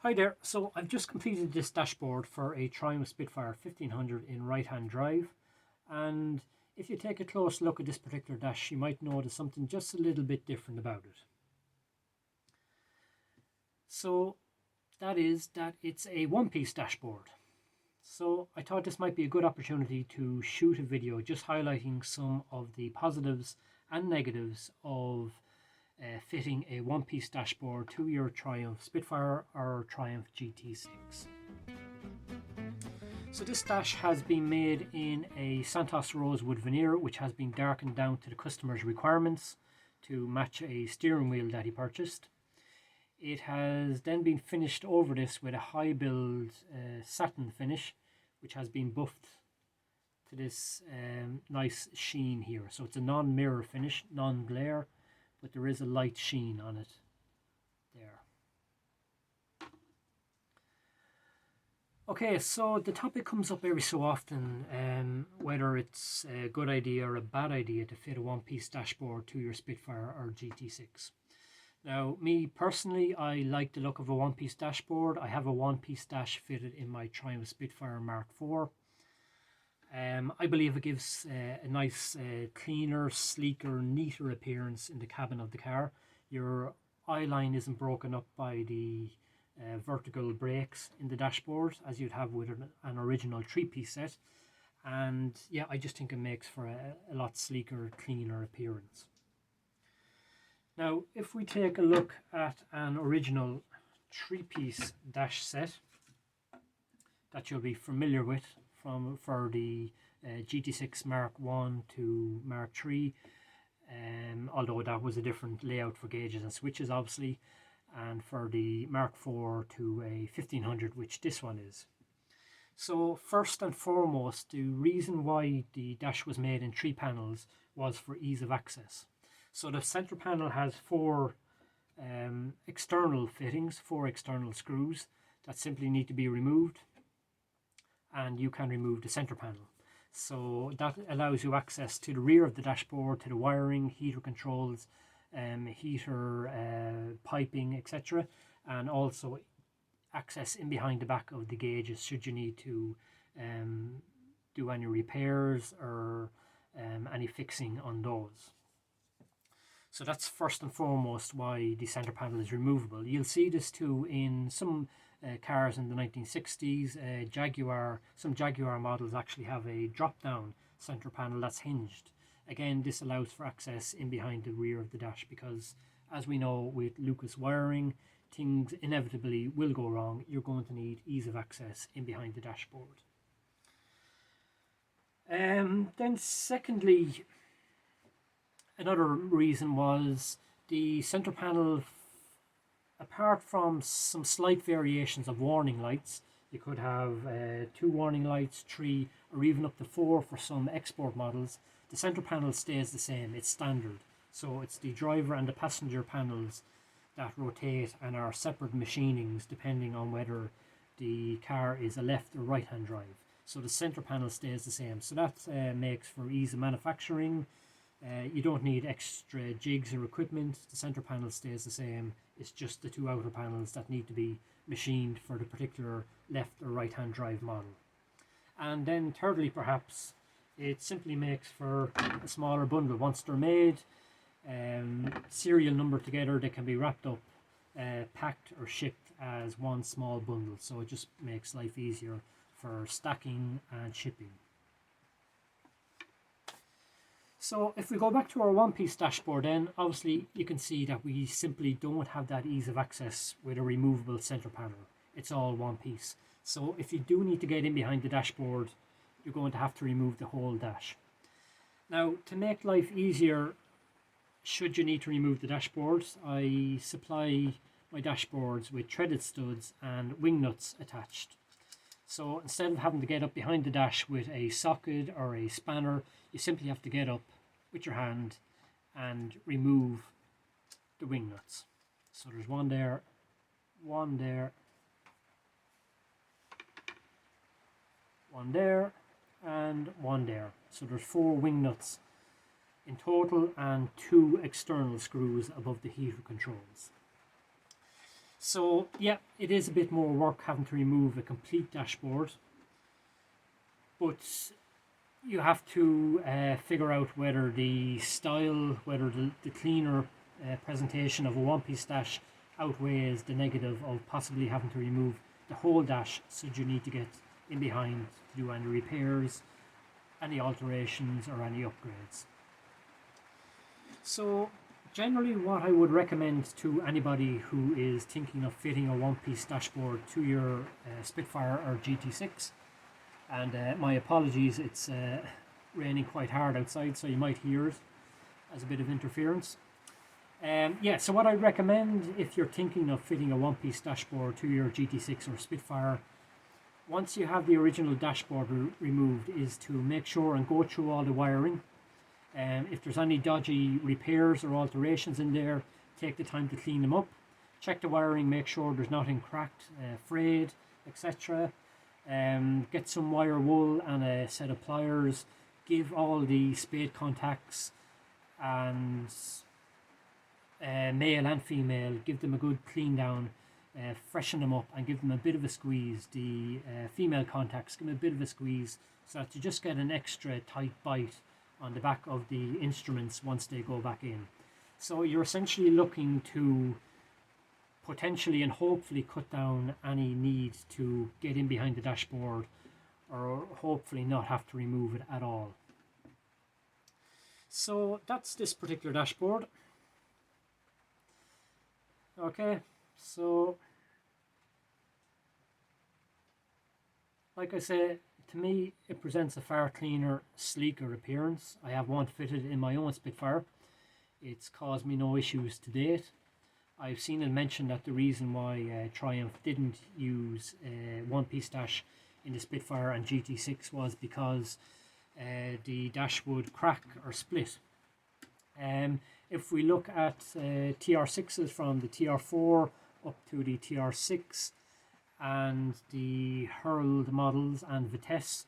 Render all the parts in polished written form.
Hi there, so I've just completed this dashboard for a Triumph Spitfire 1500 in right-hand drive, and if you take a close look at this particular dash you might notice something just a little bit different about it. So that is that it's a one-piece dashboard. So I thought this might be a good opportunity to shoot a video just highlighting some of the positives and negatives of fitting a one-piece dashboard to your Triumph Spitfire or Triumph GT6. So this dash has been made in a Santos rosewood veneer which has been darkened down to the customer's requirements to match a steering wheel that he purchased. It has then been finished over this with a high build satin finish which has been buffed to this nice sheen here. So it's a non-mirror finish, non-glare, but there is a light sheen on it there. Okay, so the topic comes up every so often, whether it's a good idea or a bad idea to fit a one-piece dashboard to your Spitfire or GT6. Now, me personally, I like the look of a one-piece dashboard. I have a one-piece dash fitted in my Triumph Spitfire Mk1-3. I believe it gives a nice, cleaner, sleeker, neater appearance in the cabin of the car. Your eye line isn't broken up by the vertical brakes in the dashboard as you'd have with an original three-piece set. And yeah, I just think it makes for a lot sleeker, cleaner appearance. Now, if we take a look at an original three-piece dash set that you'll be familiar with for the GT6 Mk1 to Mk3, although that was a different layout for gauges and switches obviously, and for the Mk4 to a 1500, which this one is. So first and foremost, the reason why the dash was made in 3 panels was for ease of access. So the center panel has 4 external fittings, 4 external screws that simply need to be removed, and you can remove the center panel. So that allows you access to the rear of the dashboard, to the wiring, heater controls, heater piping, etc., and also access in behind the back of the gauges should you need to do any repairs or any fixing on those. So that's first and foremost why the center panel is removable. You'll see this too in some cars in the 1960s. Some Jaguar models actually have a drop-down center panel that's hinged. Again, this allows for access in behind the rear of the dash because, as we know, with Lucas wiring, things inevitably will go wrong. You're going to need ease of access in behind the dashboard. Then secondly, another reason was the center panel, apart from some slight variations of warning lights. You could have 2 warning lights, 3, or even up to 4 for some export models. The center panel stays the same, it's standard. So it's the driver and the passenger panels that rotate and are separate machinings depending on whether the car is a left or right hand drive. So the center panel stays the same. So that makes for ease of manufacturing. You don't need extra jigs or equipment. The center panel stays the same. It's just the 2 outer panels that need to be machined for the particular left or right hand drive model. And then thirdly, perhaps, it simply makes for a smaller bundle. Once they're made, serial number together, they can be wrapped up, packed or shipped as one small bundle. So it just makes life easier for stacking and shipping. So if we go back to our one-piece dashboard, then obviously you can see that we simply don't have that ease of access with a removable center panel. It's all one piece. So if you do need to get in behind the dashboard, you're going to have to remove the whole dash. Now, to make life easier, should you need to remove the dashboards, I supply my dashboards with threaded studs and wing nuts attached. So instead of having to get up behind the dash with a socket or a spanner, you simply have to get up with your hand and remove the wing nuts. So there's one there, one there, one there, and one there. So there's 4 wing nuts in total and 2 external screws above the heater controls. So yeah, it is a bit more work having to remove a complete dashboard, but you have to figure out whether the style, whether the cleaner presentation of a one-piece dash outweighs the negative of possibly having to remove the whole dash, so you need to get in behind to do any repairs, any alterations or any upgrades. So generally what I would recommend to anybody who is thinking of fitting a one-piece dashboard to your Spitfire or GT6, and my apologies, it's raining quite hard outside, so you might hear it as a bit of interference. Yeah, so what I'd recommend if you're thinking of fitting a one-piece dashboard to your GT6 or Spitfire, once you have the original dashboard removed, is to make sure and go through all the wiring. If there's any dodgy repairs or alterations in there, take the time to clean them up. Check the wiring, make sure there's nothing cracked, frayed, etc. Get some wire wool and a set of pliers. Give all the spade contacts and male and female, give them a good clean down, freshen them up and give them a bit of a squeeze. The female contacts, give them a bit of a squeeze so that you just get an extra tight bite on the back of the instruments once they go back in. So you're essentially looking to potentially and hopefully cut down any need to get in behind the dashboard, or hopefully not have to remove it at all. So that's this particular dashboard. Okay, so like I say, to me it presents a far cleaner, sleeker appearance. I have one fitted in my own Spitfire. It's caused me no issues to date. I've seen it mentioned that the reason why Triumph didn't use one-piece dash in the Spitfire and GT6 was because the dash would crack or split. If we look at TR6s from the TR4 up to the TR6 and the Hurled models and Vitesse,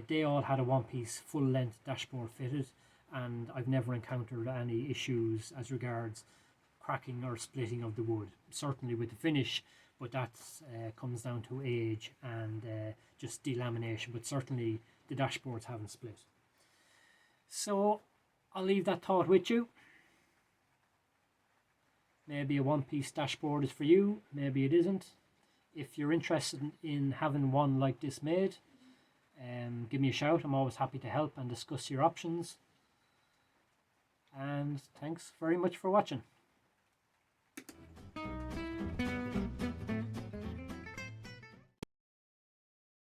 they all had a one-piece full-length dashboard fitted, and I've never encountered any issues as regards cracking or splitting of the wood, certainly with the finish, but that comes down to age and just delamination, but certainly the dashboards haven't split. So I'll leave that thought with you. Maybe a one-piece dashboard is for you, maybe it isn't. If you're interested in having one like this made, give me a shout. I'm always happy to help and discuss your options. And thanks very much for watching.